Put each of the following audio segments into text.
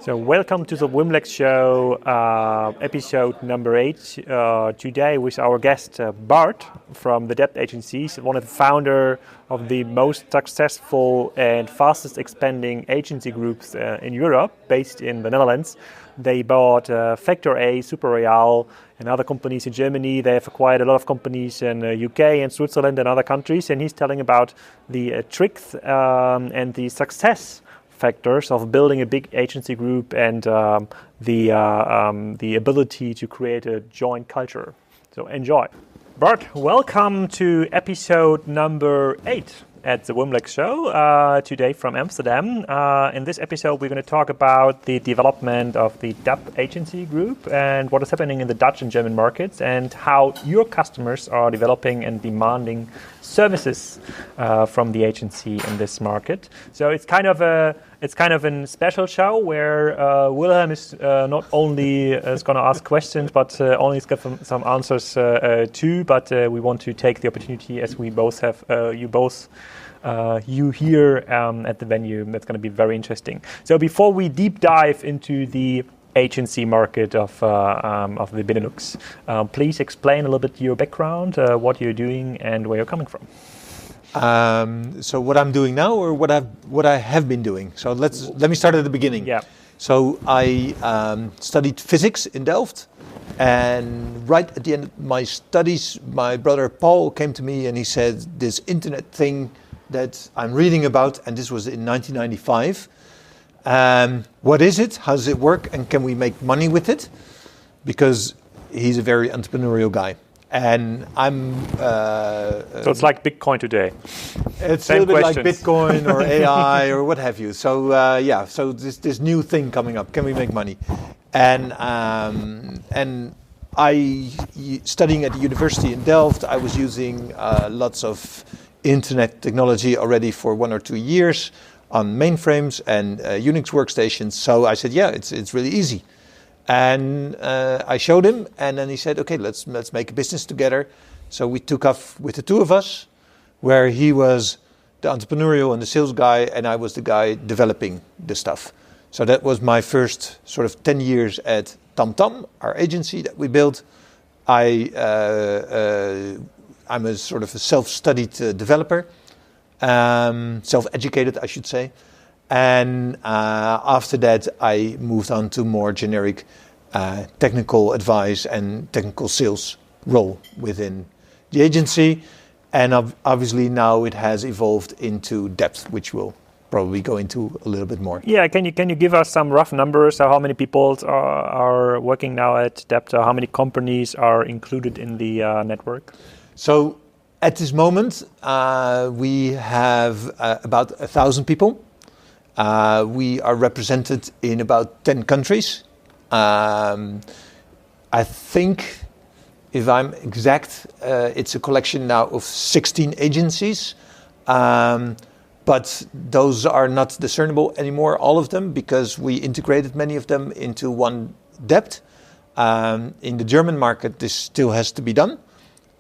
So welcome to the WimLex show, episode number 8. Today with our guest Bart from the debt agencies, one of the founder of the most successful and fastest expanding agency groups in Europe, based in the Netherlands. They bought Factor A, Super Real, and other companies in Germany. They have acquired a lot of companies in UK and Switzerland and other countries. And he's telling about the tricks and the success factors of building a big agency group and the ability to create a joint culture. So enjoy. Bart, welcome to episode number 8 at the WimLex show, today from Amsterdam. In this episode, we're going to talk about the development of the debt agency group and what is happening in the Dutch and German markets and how your customers are developing and demanding services from the agency in this market. So it's kind of a special show where Wilhelm is not only is going to ask questions, but only is got some answers too. But we want to take the opportunity, as we both have you here at the venue. That's going to be very interesting. So before we deep dive into the agency market of the Benelux, please explain a little bit your background, what you're doing, and where you're coming from. So what I'm doing now, or what I have been doing. So let me start at the beginning. Yeah. So I studied physics in Delft, and right at the end of my studies, my brother Paul came to me and he said, "This internet thing that I'm reading about," and this was in 1995. What is it? How does it work? And can we make money with it? Because he's a very entrepreneurial guy. And I'm... so it's like Bitcoin today. It's Same a little bit questions. like Bitcoin or AI or what have you. So so this new thing coming up. Can we make money? And I, studying at the university in Delft, I was using lots of internet technology already for 1 or 2 years on mainframes and Unix workstations. So I said, yeah, it's really easy. And I showed him, and then he said, okay, let's make a business together. So we took off with the two of us, where he was the entrepreneurial and the sales guy, and I was the guy developing the stuff. So that was my first sort of 10 years at TamTam, our agency that we built. I'm a sort of a self-studied developer, self-educated, I should say. And after that, I moved on to more generic technical advice and technical sales role within the agency. And obviously now it has evolved into depth, which we'll probably go into a little bit more. Yeah, can you give us some rough numbers? So how many people are working now at Debt? How many companies are included in the network? So at this moment, we have about 1,000 people. We are represented in about 10 countries. I think, if I'm exact, it's a collection now of 16 agencies. But those are not discernible anymore, all of them, because we integrated many of them into one debt. In the German market, this still has to be done,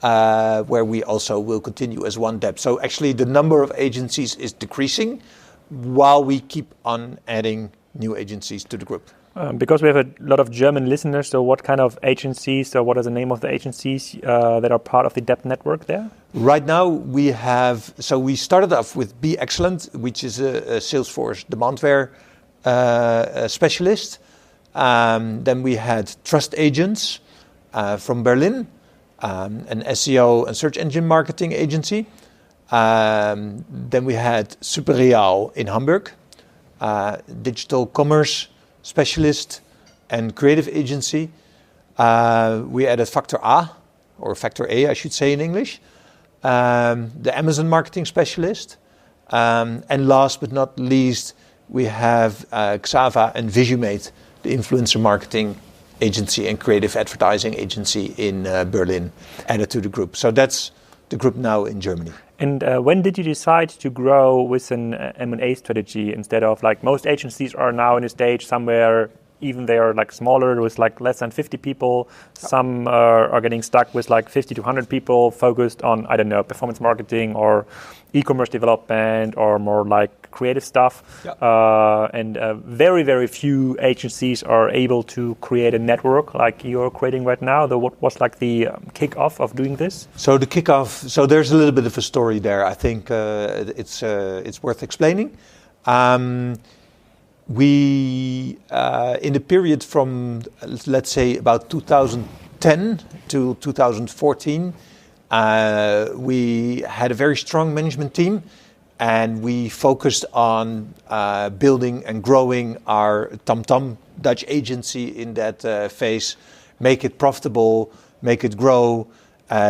where we also will continue as one debt. So actually the number of agencies is decreasing, while we keep on adding new agencies to the group. Because we have a lot of German listeners, so what kind of agencies, or what is the name of the agencies that are part of the debt network there? Right now we started off with Be Excellent, which is a Salesforce demandware specialist. Then we had Trust Agents from Berlin, an SEO and search engine marketing agency. Then we had Super Real in Hamburg, digital commerce specialist and creative agency. We added Factor A, or Factor A, I should say in English, the Amazon marketing specialist. And last but not least, we have Xava and Visumate, the influencer marketing agency and creative advertising agency in Berlin, added to the group. So that's the group now in Germany. And when did you decide to grow with an M&A strategy instead of, like most agencies are now in a stage somewhere even they are like smaller with like less than 50 people. Some are getting stuck with like 50 to 100 people focused on, I don't know, performance marketing or e-commerce development or more like creative stuff. And very, very few agencies are able to create a network like you're creating right now. What was like the kickoff of doing this? So the kickoff, so there's a little bit of a story there. I think it's worth explaining. We, in the period from, let's say, about 2010 to 2014, we had a very strong management team, and we focused on building and growing our TamTam Dutch agency in that phase, make it profitable, make it grow,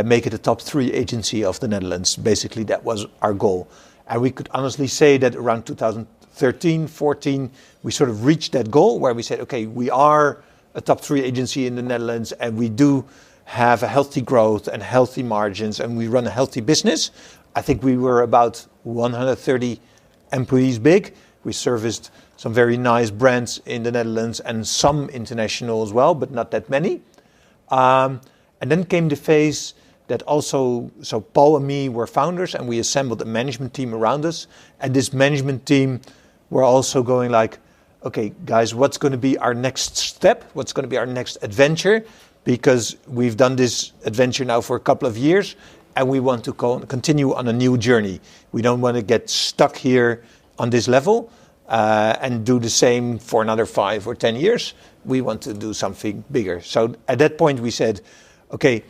make it a top 3 agency of the Netherlands. Basically, that was our goal. And we could honestly say that around 2013, 14, we sort of reached that goal where we said, okay, we are a top 3 agency in the Netherlands, and we do have a healthy growth and healthy margins, and we run a healthy business. I think we were about 130 employees big. We serviced some very nice brands in the Netherlands and some international as well, but not that many. And then came the phase that also, so Paul and me were founders, and we assembled a management team around us. And this management team were also going like, okay, guys, what's going to be our next step? What's going to be our next adventure? Because we've done this adventure now for a couple of years, and we want to continue on a new journey. We don't want to get stuck here on this level and do the same for another 5 or 10 years. We want to do something bigger. So at that point we said, okay,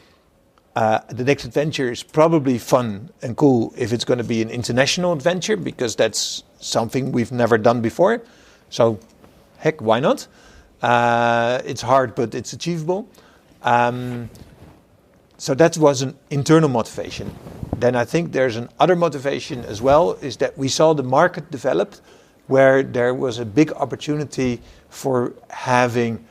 the next adventure is probably fun and cool if it's going to be an international adventure, because that's something we've never done before. So heck, why not? It's hard, but it's achievable. So that was an internal motivation. Then I think there's another motivation as well, is that we saw the market develop where there was a big opportunity for having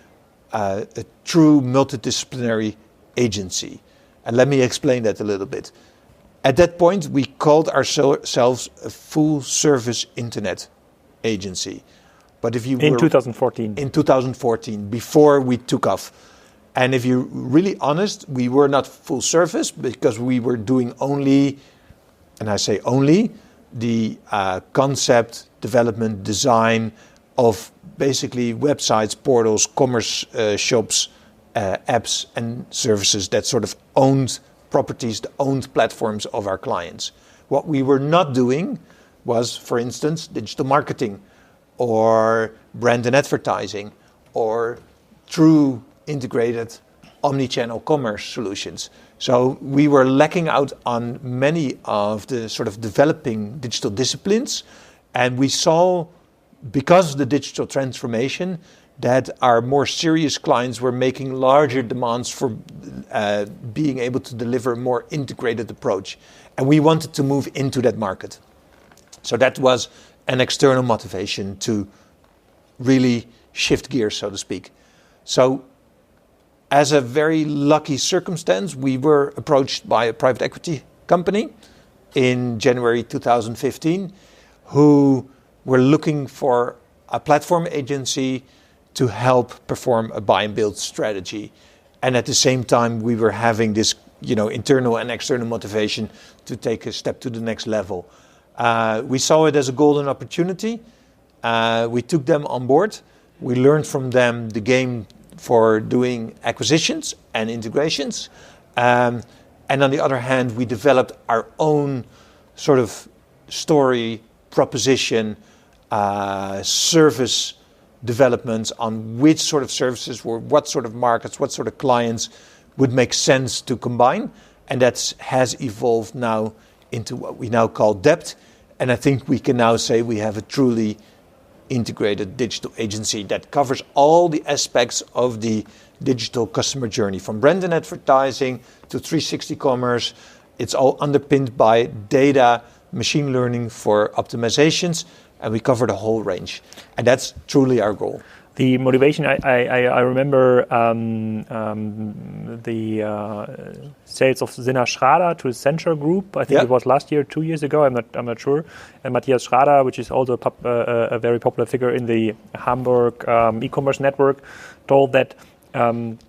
a true multidisciplinary agency. And let me explain that a little bit. At that point, we called ourselves a full-service internet agency. But if you in 2014. In 2014, before we took off. And if you're really honest, we were not full service because we were doing only, and I say only, the concept, development, design of basically websites, portals, commerce shops, apps and services that sort of owned properties, the owned platforms of our clients. What we were not doing was, for instance, digital marketing or brand and advertising or true integrated omni-channel commerce solutions. So we were lacking out on many of the sort of developing digital disciplines, and we saw, because of the digital transformation, that our more serious clients were making larger demands for being able to deliver a more integrated approach. And we wanted to move into that market. So that was an external motivation to really shift gears, so to speak. So as a very lucky circumstance, we were approached by a private equity company in January 2015 who were looking for a platform agency to help perform a buy and build strategy. And at the same time, we were having this, internal and external motivation to take a step to the next level. We saw it as a golden opportunity. We took them on board. We learned from them the game for doing acquisitions and integrations. And on the other hand, we developed our own sort of story, proposition, service developments on which sort of services or what sort of markets, what sort of clients would make sense to combine. And that has evolved now into what we now call Depth. And I think we can now say we have a truly integrated digital agency that covers all the aspects of the digital customer journey, from brand and advertising to 360 commerce. It's all underpinned by data, machine learning for optimizations, and we cover the whole range. And that's truly our goal. The motivation, I remember the sales of Sinna Schrader to the Accenture Group. I think it was last year, 2 years ago. I'm not sure. And Matthias Schrader, which is also a very popular figure in the Hamburg e-commerce network, told that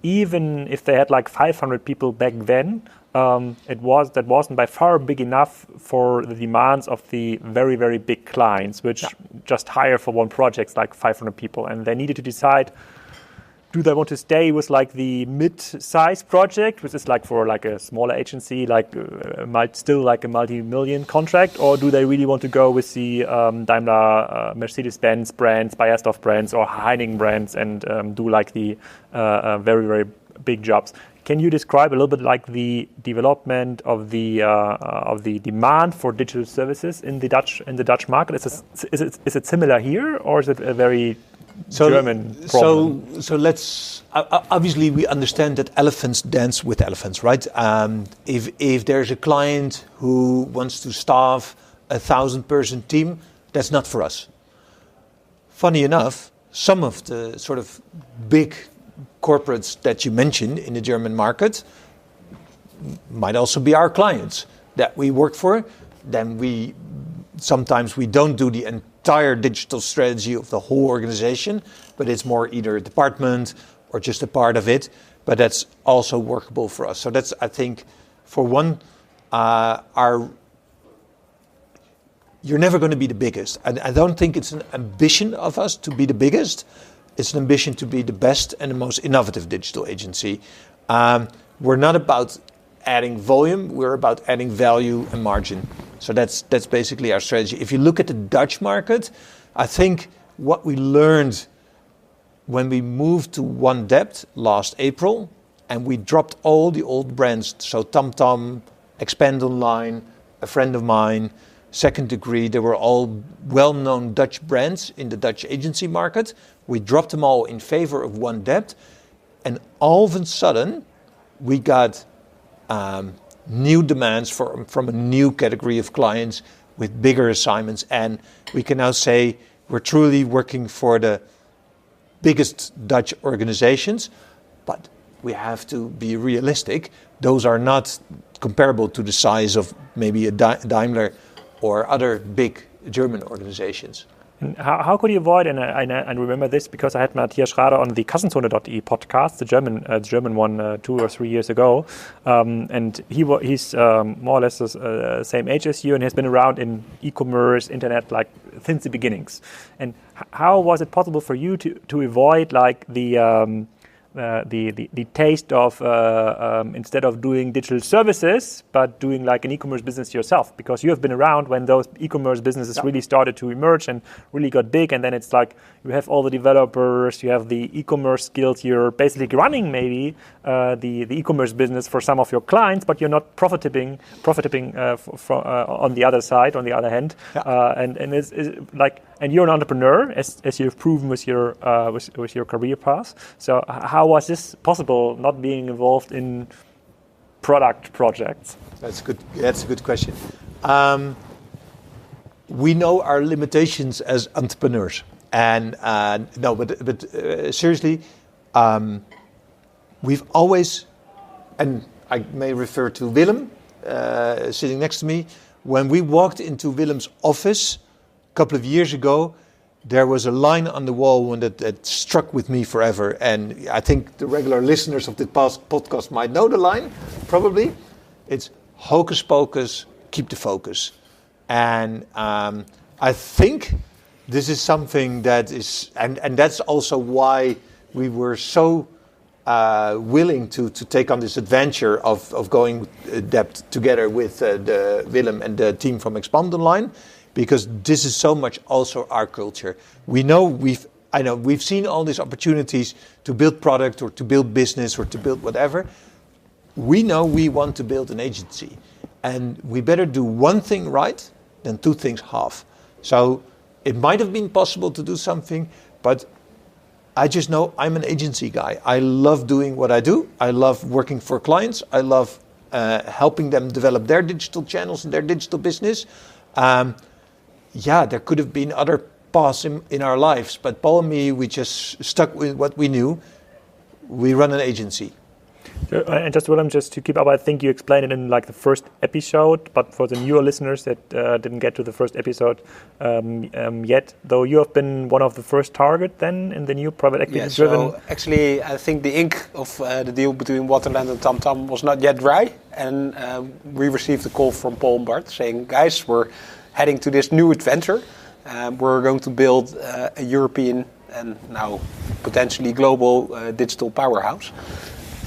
even if they had like 500 people back then, that wasn't by far big enough for the demands of the very, very big clients, which just hire for one project like 500 people, and they needed to decide: do they want to stay with like the mid-size project, which is like for like a smaller agency, like still like a multi-million contract, or do they really want to go with the Daimler, Mercedes-Benz brands, Bayersdorf brands, or Heineken brands, and do like the very, very big jobs? Can you describe a little bit like the development of the demand for digital services in the Dutch market? Is it similar here, or is it a very German problem? So let's obviously we understand that elephants dance with elephants, right? If there's a client who wants to staff 1,000-person team, that's not for us. Funny enough, some of the sort of big corporates that you mentioned in the German market might also be our clients that we work for. Then sometimes we don't do the entire digital strategy of the whole organization, but it's more either a department or just a part of it. But that's also workable for us. So that's, I think, for one, you're never going to be the biggest. I don't think it's an ambition of us to be the biggest. It's an ambition to be the best and the most innovative digital agency. We're not about adding volume. We're about adding value and margin. So that's basically our strategy. If you look at the Dutch market, I think what we learned when we moved to One Debt last April, and we dropped all the old brands, so TamTam, Expand Online, a friend of mine, Second Degree, they were all well-known Dutch brands in the Dutch agency market. We dropped them all in favor of One Debt, and all of a sudden, we got new demands from a new category of clients with bigger assignments, and we can now say we're truly working for the biggest Dutch organizations, but we have to be realistic. Those are not comparable to the size of maybe a Daimler or other big German organizations. And how could you avoid, and I remember this because I had Matthias Schrader on the Kassenzone.de podcast, the German one 2 or 3 years ago, and he's more or less the same age as you and has been around in e-commerce, internet, like since the beginnings. And how was it possible for you to avoid like the taste of instead of doing digital services, but doing like an e-commerce business yourself? Because you have been around when those e-commerce businesses really started to emerge and really got big, and then it's like you have all the developers, you have the e-commerce skills, you're basically running maybe the e-commerce business for some of your clients, but you're not profiting on the other side, on the other hand, and it's like, and you're an entrepreneur as you've proven with your career path. So how was this possible, not being involved in product projects? That's a good question. We know our limitations as entrepreneurs, and seriously, we've always, and I may refer to Willem sitting next to me. When we walked into Willem's office a couple of years ago, there was a line on the wall that struck with me forever. And I think the regular listeners of the past podcast might know the line, probably. It's hocus pocus, keep the focus. And I think this is something that is, and that's also why we were so willing to take on this adventure of going depth together with Willem and the team from Expand Online. Because this is so much also our culture. We know we've seen all these opportunities to build product or to build business or to build whatever. We know we want to build an agency, and we better do one thing right than two things half. So it might have been possible to do something, but I just know I'm an agency guy. I love doing what I do. I love working for clients. I love helping them develop their digital channels and their digital business. There could have been other paths in our lives. But Paul and me, we just stuck with what we knew. We run an agency. And just Willem, just to keep up, I think you explained it in like the first episode, but for the newer listeners that didn't get to the first episode yet, though you have been one of the first target then in the new private equity driven. So actually, I think the ink of the deal between Waterland and TamTam was not yet dry, and we received a call from Paul and Bart saying, guys, we're heading to this new adventure. We're going to build a European and now potentially global digital powerhouse.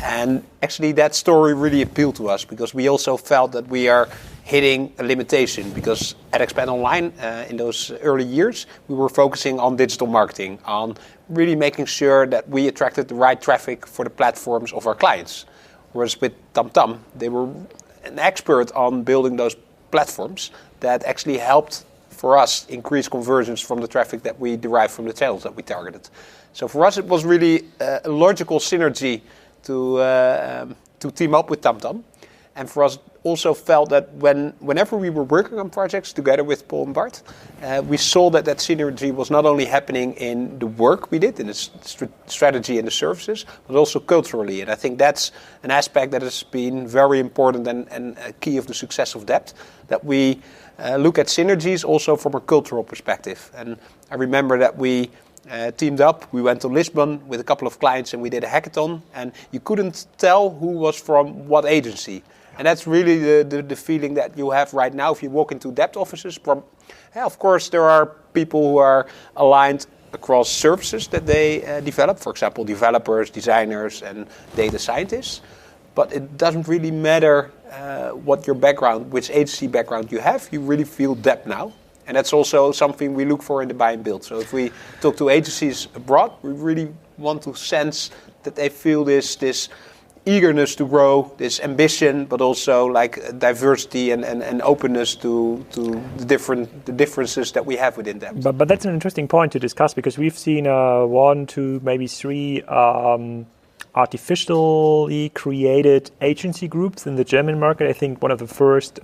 And actually that story really appealed to us because we also felt that we are hitting a limitation, because at Expand Online in those early years, we were focusing on digital marketing, on really making sure that we attracted the right traffic for the platforms of our clients. Whereas with TamTam, they were an expert on building those platforms that actually helped for us increase conversions from the traffic that we derived from the channels that we targeted. So for us, it was really a logical synergy to team up with TamTam, and for us also felt that whenever we were working on projects together with Paul and Bart, we saw that synergy was not only happening in the work we did, in the strategy and the services, but also culturally. And I think that's an aspect that has been very important and a key of the success of Dept, that we look at synergies also from a cultural perspective. And I remember that we teamed up. We went to Lisbon with a couple of clients and we did a hackathon, and you couldn't tell who was from what agency. And that's really the feeling that you have right now if you walk into Dept offices. Of course, there are people who are aligned across services that they develop, for example, developers, designers, and data scientists. But it doesn't really matter what your background, which agency background you have. You really feel Dept now. And that's also something we look for in the buy and build. So if we talk to agencies abroad, we really want to sense that they feel this eagerness to grow, this ambition, but also like diversity and openness to the differences that we have within them. But that's an interesting point to discuss, because we've seen 1, 2, maybe 3 artificially created agency groups in the German market. I think one of the first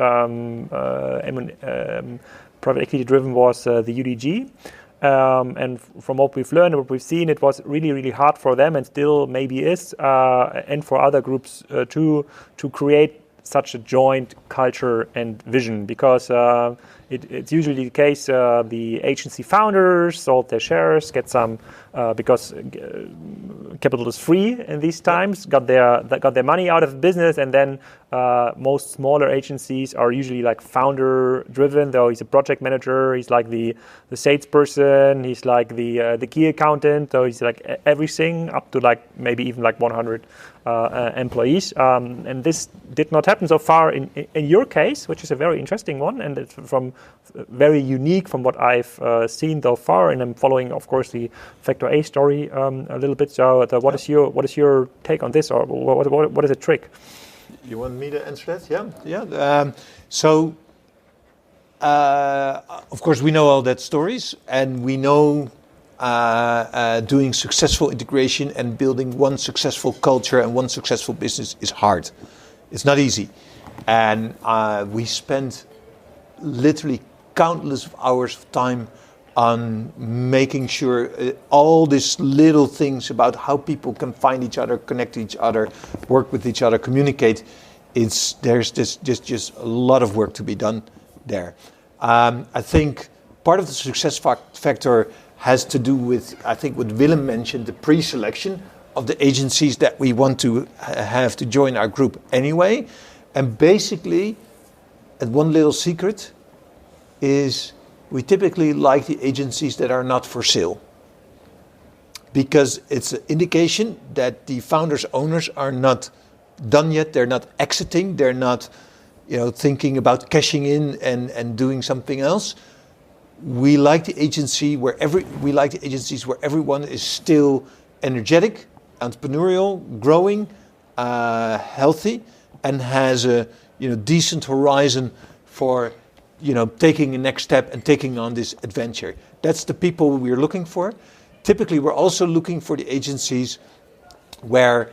private equity driven was the UDG. And from what we've learned, what we've seen, it was really, really hard for them, and still maybe is, and for other groups too, to create such a joint culture and vision, because it's usually the case the agency founders sold their shares, get some because capital is free in these times, got their money out of business, and then most smaller agencies are usually like founder driven. Though he's a project manager, he's like the salesperson, he's like the key accountant, so he's like everything up to like maybe even like 100 employees, and this did not happen so far in your case, which is a very interesting one, and it's very unique from what I've seen so far. And I'm following, of course, the Factor A story a little bit. So, what is your take on this, or what is the trick? You want me to answer that? Yeah. So, of course, we know all that stories, and we know doing successful integration and building one successful culture and one successful business is hard. It's not easy. And we spend literally countless of hours of time on making sure all these little things about how people can find each other, connect to each other, work with each other, communicate. There's just a lot of work to be done there. I think part of the success factor has to do with, I think what Willem mentioned, the pre-selection of the agencies that we want to have to join our group anyway. And basically, and one little secret is we typically like the agencies that are not for sale, because it's an indication that the founders, owners are not done yet. They're not exiting. They're not, thinking about cashing in and doing something else. We like the agencies where everyone is still energetic, entrepreneurial, growing, healthy, and has a decent horizon for taking a next step and taking on this adventure. That's the people we're looking for. Typically, we're also looking for the agencies where,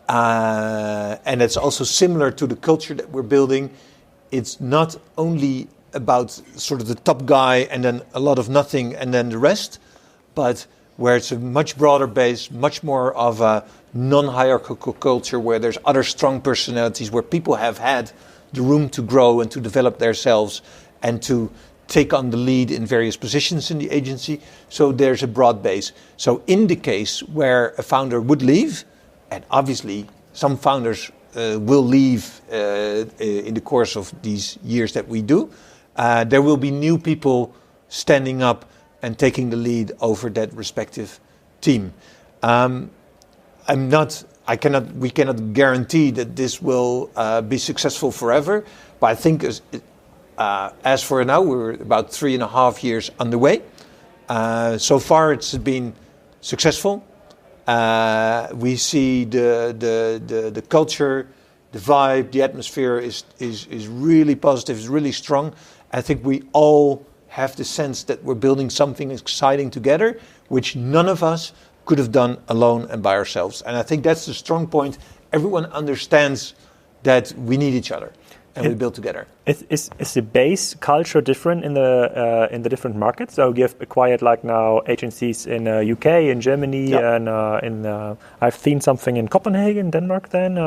and it's also similar to the culture that we're building, it's not only about sort of the top guy and then a lot of nothing and then the rest, but where it's a much broader base, much more of a non-hierarchical culture where there's other strong personalities, where people have had the room to grow and to develop themselves and to take on the lead in various positions in the agency. So there's a broad base. So in the case where a founder would leave, and obviously some founders will leave in the course of these years that we do, there will be new people standing up and taking the lead over that respective team. We cannot guarantee that this will be successful forever, but I think as for now, we're about 3.5 years underway. So far, it's been successful. We see the culture, the vibe, the atmosphere is really positive, is really strong. I think we all have the sense that we're building something exciting together, which none of us could have done alone and by ourselves. And I think that's the strong point. Everyone understands that we need each other and we build together. Is the base culture different in the different markets? So you've acquired like now agencies in UK, in Germany, and I've seen something in Copenhagen, Denmark, then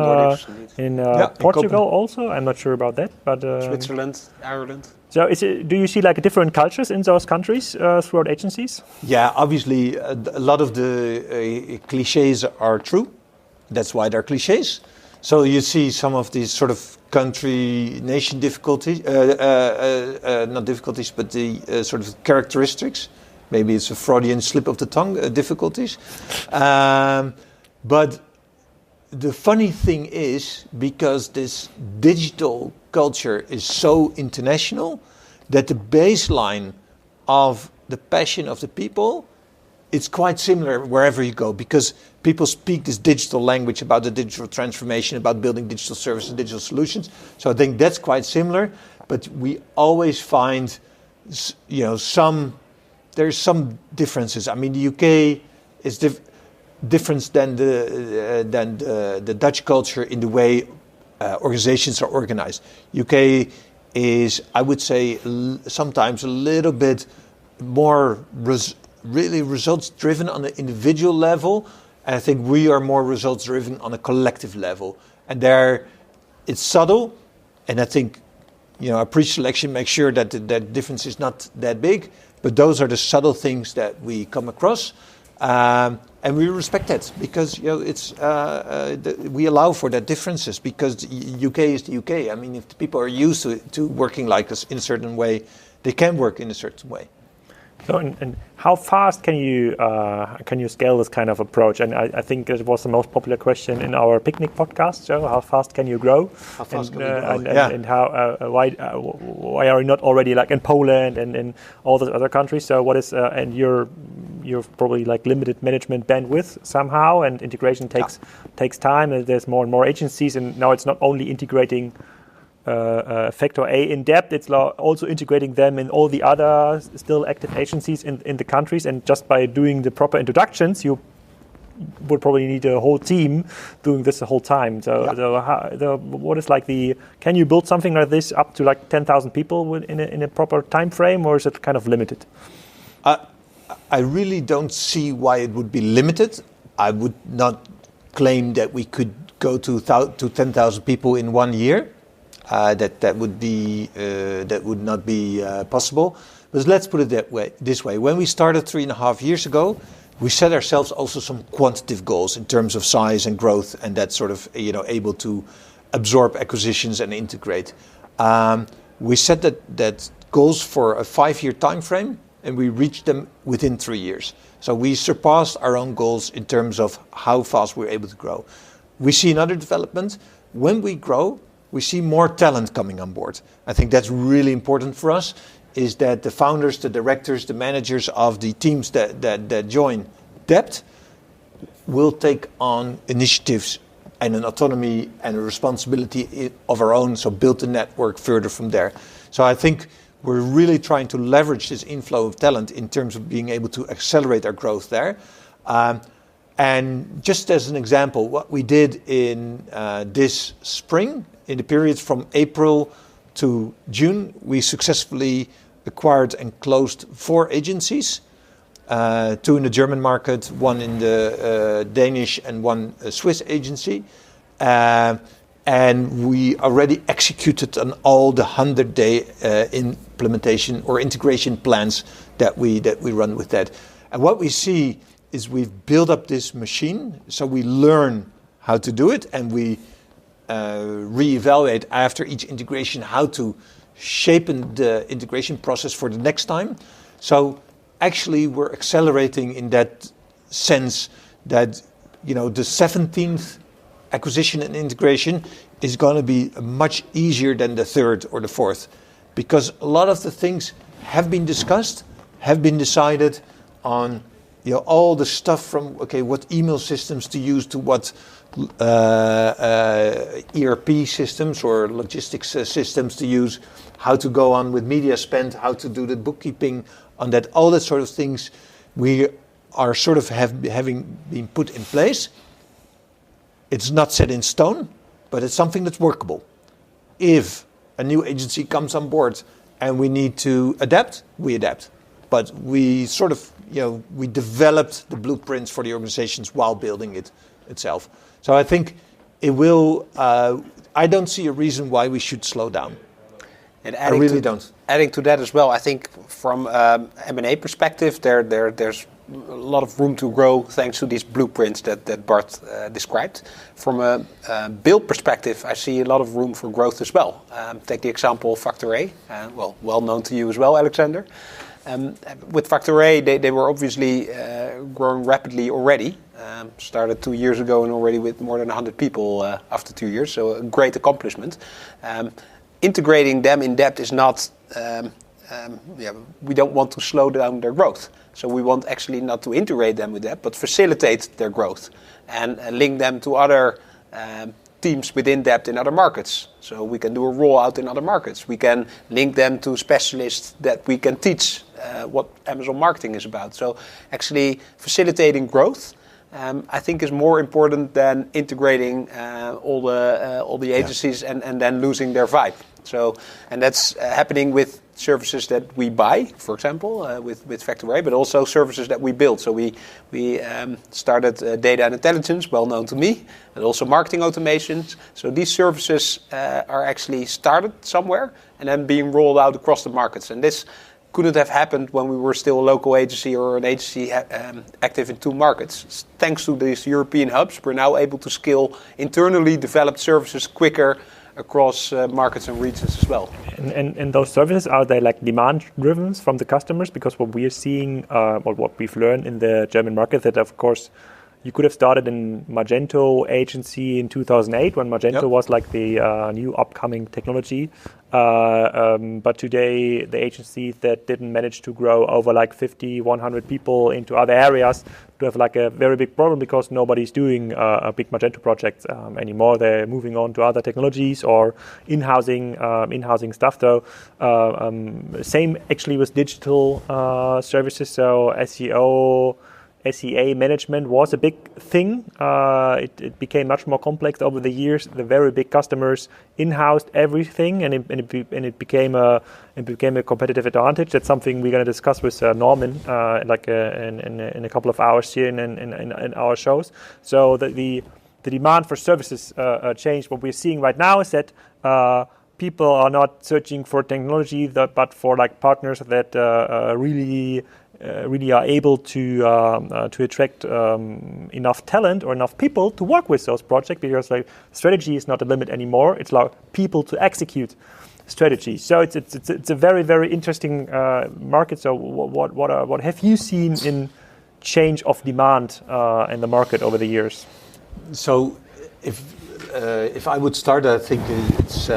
in Portugal also. I'm not sure about that, but Switzerland, Ireland. So do you see like different cultures in those countries throughout agencies? Yeah, obviously a lot of the cliches are true. That's why they're cliches. So you see some of these sort of country, nation difficulties, not difficulties, but the sort of characteristics. Maybe it's a Freudian slip of the tongue, difficulties. But the funny thing is, because this digital culture is so international, that the baseline of the passion of the people, it's quite similar wherever you go, because people speak this digital language about the digital transformation, about building digital services, digital solutions. So I think that's quite similar, but we always find, there's some differences. I mean, the UK is different than the Dutch culture in the way organizations are organized. UK is, I would say, sometimes a little bit more really results-driven on the individual level. And I think we are more results-driven on a collective level. And there, it's subtle. And I think, our pre-selection makes sure that that difference is not that big. But those are the subtle things that we come across. And we respect that because we allow for that differences because the UK is the UK. I mean, if the people are used to working like us in a certain way, they can work in a certain way. So, and how fast can you scale this kind of approach? And I think it was the most popular question in our picnic podcast. So, how fast can you grow? How fast can we grow? And how why are you not already like in Poland and in all those other countries? So, what is and you're probably like limited management bandwidth somehow, and integration takes time. And there's more and more agencies, and now it's not only integrating Factor A in depth, it's also integrating them in all the other still active agencies in the countries, and just by doing the proper introductions, you would probably need a whole team doing this the whole time. So what is like can you build something like this up to like 10,000 people in a proper time frame, or is it kind of limited? I really don't see why it would be limited. I would not claim that we could go to 10,000 people in 1 year. That would not be possible. But let's put it this way. When we started 3.5 years ago, we set ourselves also some quantitative goals in terms of size and growth, and that sort of able to absorb acquisitions and integrate. We set that goals for a 5-year time frame, and we reached them within 3 years. So we surpassed our own goals in terms of how fast we're able to grow. We see another development. When we grow, we see more talent coming on board. I think that's really important for us, is that the founders, the directors, the managers of the teams that join Dept will take on initiatives and an autonomy and a responsibility of our own, so build the network further from there. So I think we're really trying to leverage this inflow of talent in terms of being able to accelerate our growth there. And just as an example, what we did in this spring, in the periods from April to June, we successfully acquired and closed 4 agencies, 2 in the German market, 1 in the Danish, and 1 Swiss agency. And we already executed on all the 100-day implementation or integration plans that we run with that. And what we see is we've built up this machine, so we learn how to do it, and we reevaluate after each integration how to shape the integration process for the next time. So actually we're accelerating in that sense that, the 17th acquisition and integration is going to be much easier than the 3rd or the 4th, because a lot of the things have been discussed, have been decided on, all the stuff from, what email systems to use to what ERP systems or logistics systems to use, how to go on with media spend, how to do the bookkeeping on that, all that sort of things we are sort of having been put in place. It's not set in stone, but it's something that's workable. If a new agency comes on board and we need to adapt, we adapt. But we sort of, we developed the blueprints for the organizations while building it itself. So I think it will, I don't see a reason why we should slow down. And I really don't. Adding to that as well, I think from M&A perspective, there's a lot of room to grow thanks to these blueprints that Bart described. From a build perspective, I see a lot of room for growth as well. Take the example of Factor A, well known to you as well, Alexander. With Factor A, they were obviously growing rapidly already. Started 2 years ago and already with more than 100 people after 2 years, so a great accomplishment. Integrating them in depth is not, we don't want to slow down their growth. So we want actually not to integrate them with that, but facilitate their growth and link them to other teams within depth in other markets. So we can do a rollout in other markets. We can link them to specialists that we can teach what Amazon marketing is about. So actually facilitating growth, I think, is more important than integrating all the agencies and then losing their vibe. So, and that's happening with services that we buy, for example, with Factor A, but also services that we build. So we started data and intelligence, well known to me, and also marketing automations. So these services are actually started somewhere and then being rolled out across the markets. And this couldn't have happened when we were still a local agency or an agency active in 2 markets. Thanks to these European hubs, we're now able to scale internally developed services quicker across markets and regions as well. And those services, are they like demand driven from the customers? Because what we are seeing, or what we've learned in the German market, that of course you could have started in Magento agency in 2008 when Magento was like the new upcoming technology. But today the agencies that didn't manage to grow over like 50, 100 people into other areas do have like a very big problem because nobody's doing a big Magento project anymore. They're moving on to other technologies or in-housing stuff. So same actually with digital services. So SEO, SEA management was a big thing. It became much more complex over the years. The very big customers in-housed everything, and it became a competitive advantage. That's something we're going to discuss with Norman in a couple of hours here in our shows. So the demand for services changed. What we're seeing right now is that people are not searching for technology, but for like partners that really are able to attract enough talent or enough people to work with those projects, because like strategy is not a limit anymore. It's like people to execute strategy. So it's a very, very interesting market. So what have you seen in change of demand in the market over the years? So if I would start, I think it's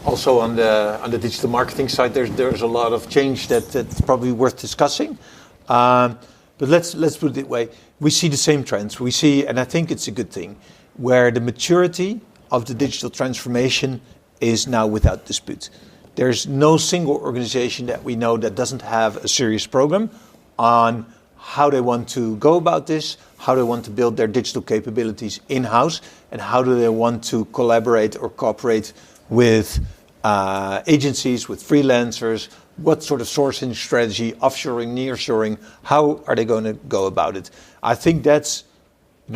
also on the digital marketing side, there's a lot of change that's probably worth discussing. But let's put it that way. We see the same trends. We see, and I think it's a good thing, where the maturity of the digital transformation is now without dispute. There's no single organization that we know that doesn't have a serious program on how they want to go about this, how they want to build their digital capabilities in-house, and how do they want to collaborate or cooperate with agencies, with freelancers. What sort of sourcing strategy, offshoring, nearshoring, how are they going to go about it? I think that's,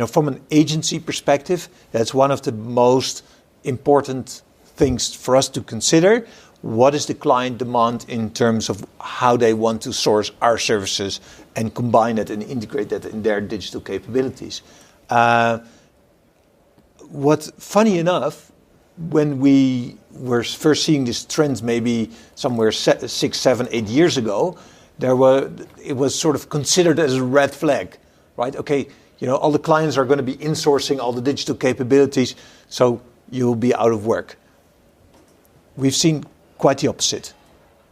from an agency perspective, that's one of the most important things for us to consider. What is the client demand in terms of how they want to source our services and combine it and integrate that in their digital capabilities? Funny enough, when we were first seeing these trends, maybe somewhere 6, 7, 8 years ago, it was sort of considered as a red flag, right? Okay, all the clients are going to be insourcing all the digital capabilities, so you'll be out of work. We've seen quite the opposite.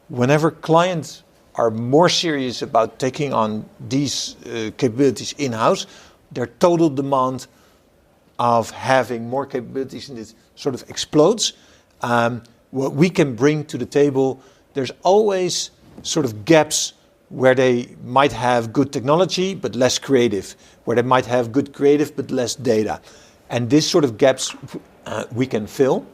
Whenever clients are more serious about taking on these capabilities in-house, their total demand of having more capabilities in this sort of explodes. What we can bring to the table, there's always sort of gaps where they might have good technology but less creative, where they might have good creative but less data. And this sort of gaps we can fill.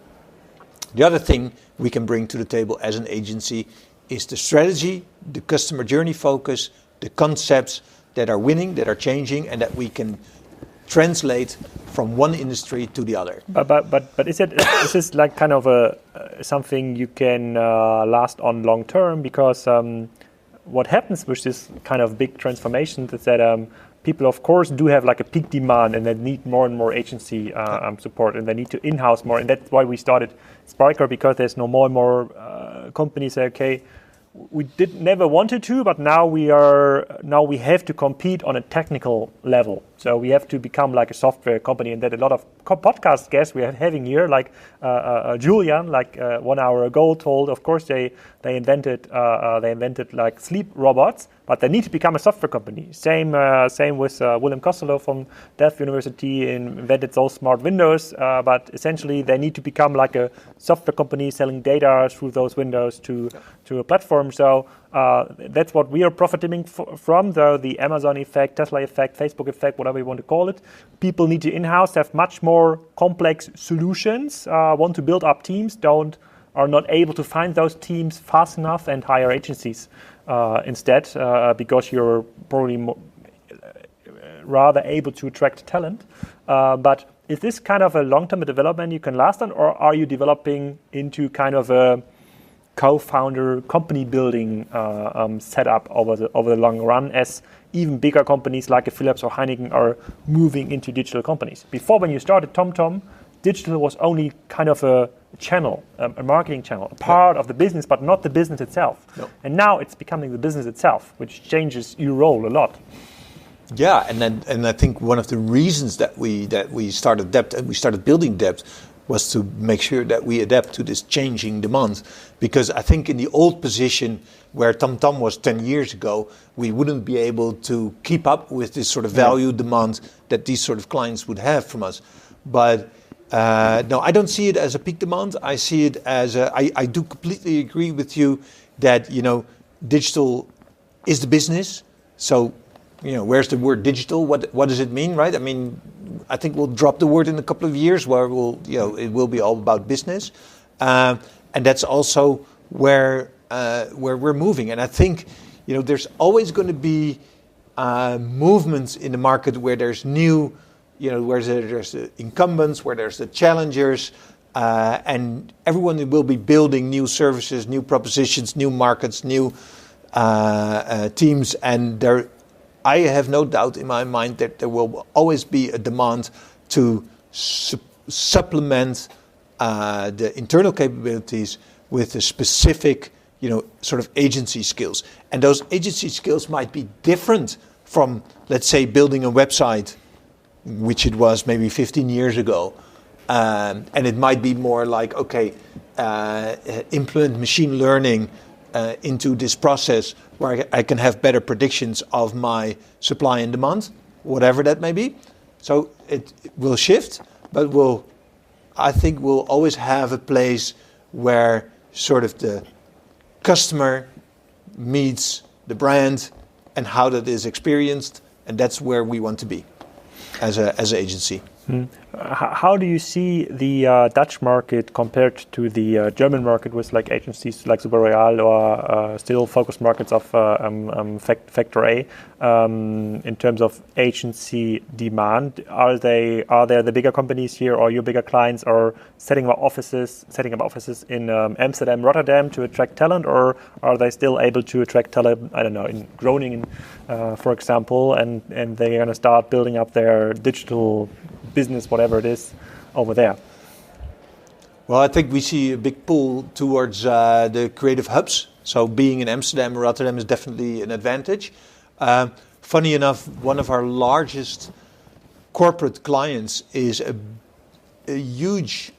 The other thing we can bring to the table as an agency is the strategy, the customer journey focus, the concepts that are winning, that are changing, and that we can translate from one industry to the other. But is this like kind of something you can last on long term? Because what happens with this kind of big transformation is that people, of course, do have like a peak demand and they need more and more agency support, and they need to in-house more. And that's why we started Sparker, because there's more and more companies say, okay, we never wanted to, but now we have to compete on a technical level. So we have to become like a software company, and that a lot of podcast guests we are having here, like Julian, like 1 hour ago, told, of course they invented like sleep robots, but they need to become a software company. Same with Willem Costello from Delft University, invented those smart windows, but essentially they need to become like a software company selling data through those windows to a platform. So that's what we are profiting from, though the Amazon effect, Tesla effect, Facebook effect, whatever you want to call it. People need to in-house, have much more complex solutions, want to build up teams, are not able to find those teams fast enough and hire agencies instead, because you're probably rather able to attract talent. But is this kind of a long-term development you can last on, or are you developing into kind of a co-founder company building setup over the long run, as even bigger companies like a Philips or Heineken are moving into digital companies? Before, when you started TomTom, digital was only kind of a channel, a marketing channel, a part of the business, but not the business itself. No. And now it's becoming the business itself, which changes your role a lot. Yeah, and I think one of the reasons that we started Dept and we started building Dept was to make sure that we adapt to this changing demand. Because I think in the old position where TomTom was 10 years ago, we wouldn't be able to keep up with this sort of value demand that these sort of clients would have from us. But no, I don't see it as a peak demand. I see it as I do completely agree with you that, digital is the business. So, where's the word digital? What does it mean, right? I mean, I think we'll drop the word in a couple of years where it will be all about business. And that's also where we're moving. And I think, there's always going to be movements in the market where there's new, where there's the incumbents, where there's the challengers, and everyone will be building new services, new propositions, new markets, new teams. And I have no doubt in my mind that there will always be a demand to supplement the internal capabilities with a specific, sort of agency skills. And those agency skills might be different from, let's say, building a website, which it was maybe 15 years ago. And it might be more like, okay, implement machine learning into this process where I can have better predictions of my supply and demand, whatever that may be. So it will shift, but I think we'll always have a place where sort of the customer meets the brand and how that is experienced, and that's where we want to be as an agency. How do you see the Dutch market compared to the German market with like agencies like Super Royal or still focused markets of Factor A in terms of agency demand? Are there the bigger companies here or your bigger clients are setting up offices in Amsterdam, Rotterdam to attract talent, or are they still able to attract talent, I don't know, in Groningen, for example, and they're going to start building up their digital business, whatever it is, over there? Well, I think we see a big pull towards the creative hubs. So being in Amsterdam or Rotterdam is definitely an advantage. Funny enough, one of our largest corporate clients is a huge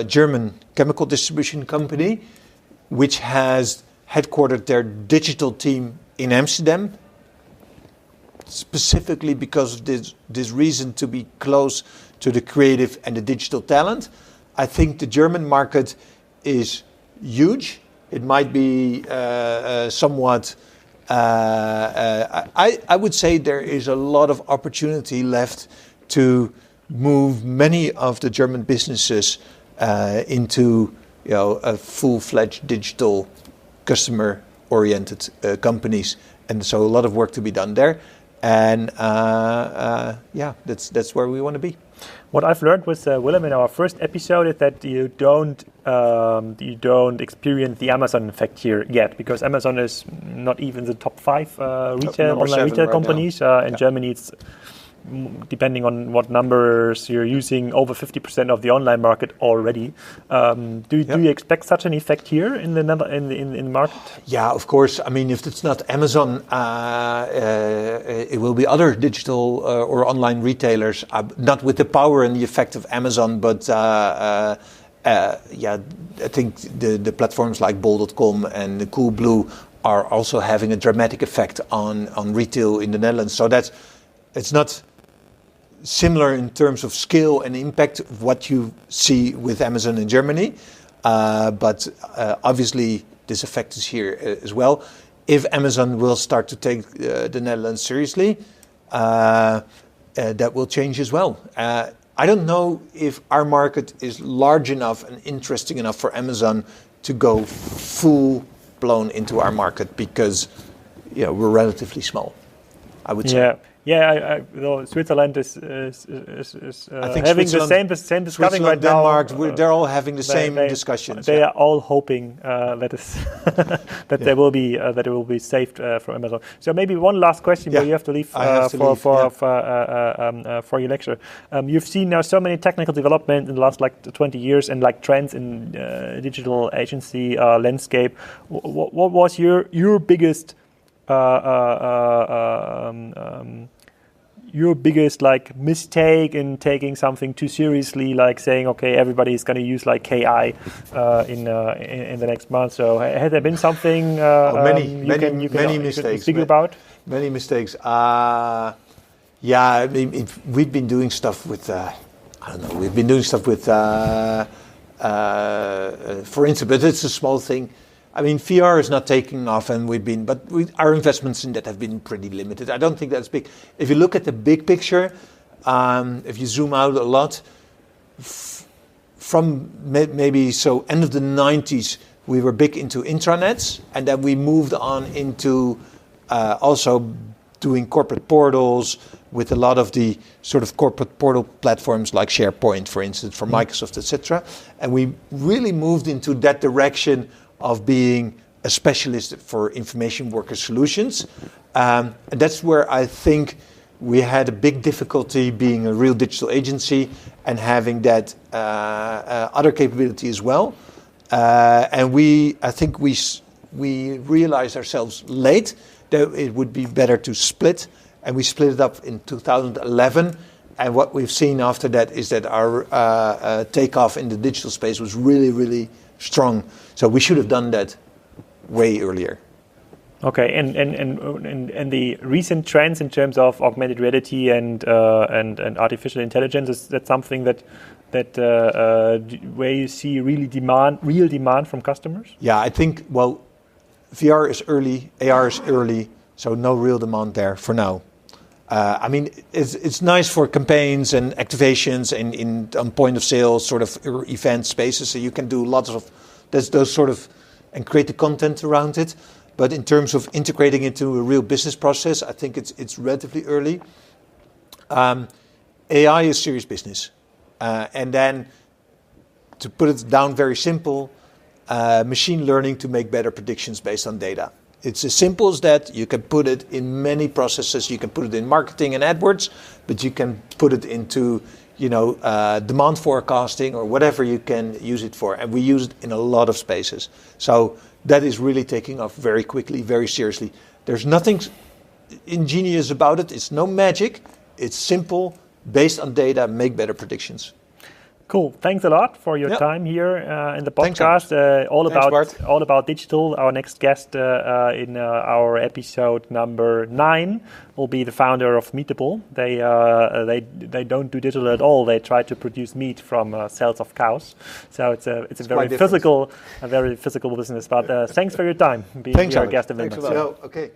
German chemical distribution company, which has headquartered their digital team in Amsterdam, specifically because of this reason to be close to the creative and the digital talent. I think the German market is huge. It might be somewhat, I would say there is a lot of opportunity left to move many of the German businesses into a full-fledged digital customer-oriented companies. And so a lot of work to be done there. And that's where we want to be. What I've learned with Willem in our first episode is that you don't experience the Amazon effect here yet, because Amazon is not even the top 5 online retail companies. In Germany, it's, depending on what numbers you're using, over 50% of the online market already. Do you expect such an effect here in the market? Yeah, of course. I mean, if it's not Amazon, it will be other digital or online retailers, not with the power and the effect of Amazon, but I think the platforms like bol.com and Coolblue are also having a dramatic effect on retail in the Netherlands. So it's not similar in terms of scale and impact of what you see with Amazon in Germany, but obviously this effect is here as well. If Amazon will start to take the Netherlands seriously, that will change as well. I don't know if our market is large enough and interesting enough for Amazon to go full blown into our market, because we're relatively small, I would say. Yeah, Switzerland is having the same discussion right Denmark, now. They're all having the same discussions. They are all hoping that it will be saved from Amazon. So maybe one last question, but you have to leave for your lecture. You've seen now so many technical development in the last 20 years and trends in digital agency landscape. What was your biggest mistake in taking something too seriously, like saying, okay, everybody is going to use KI in the next month? So has there been something many mistakes? Speak about? Many mistakes. We've been doing stuff with for instance, but it's a small thing. I mean, VR is not taking off, and our investments in that have been pretty limited. I don't think that's big. If you look at the big picture, if you zoom out a lot, from maybe end of the 90s, we were big into intranets, and then we moved on into also doing corporate portals with a lot of the sort of corporate portal platforms like SharePoint, for instance, for Microsoft, etc. And we really moved into that direction of being a specialist for information worker solutions. And that's where I think we had a big difficulty being a real digital agency and having that other capability as well. And I think we realized ourselves late that it would be better to split, and we split it up in 2011. And what we've seen after that is that our takeoff in the digital space was really, really strong. So we should have done that way earlier. Okay, and the recent trends in terms of augmented reality and artificial intelligence, is that something that where you see real demand from customers? Yeah, I think VR is early, AR is early, so no real demand there for now. I mean, it's nice for campaigns and activations and on point of sale sort of event spaces. So you can do lots of those sort of and create the content around it. But in terms of integrating into a real business process, I think it's relatively early. AI is serious business. And then to put it down very simple, machine learning to make better predictions based on data. It's as simple as that. You can put it in many processes. You can put it in marketing and AdWords, but you can put it into, demand forecasting or whatever you can use it for. And we use it in a lot of spaces. So that is really taking off very quickly, very seriously. There's nothing ingenious about it. It's no magic. It's simple, based on data, make better predictions. Cool. Thanks a lot for your time here in the podcast. All about digital. Our next guest in our episode number 9 will be the founder of Meatable. They don't do digital at all. They try to produce meat from cells of cows. So it's a very physical business. But thanks for your time being our guest in WimLex. Okay.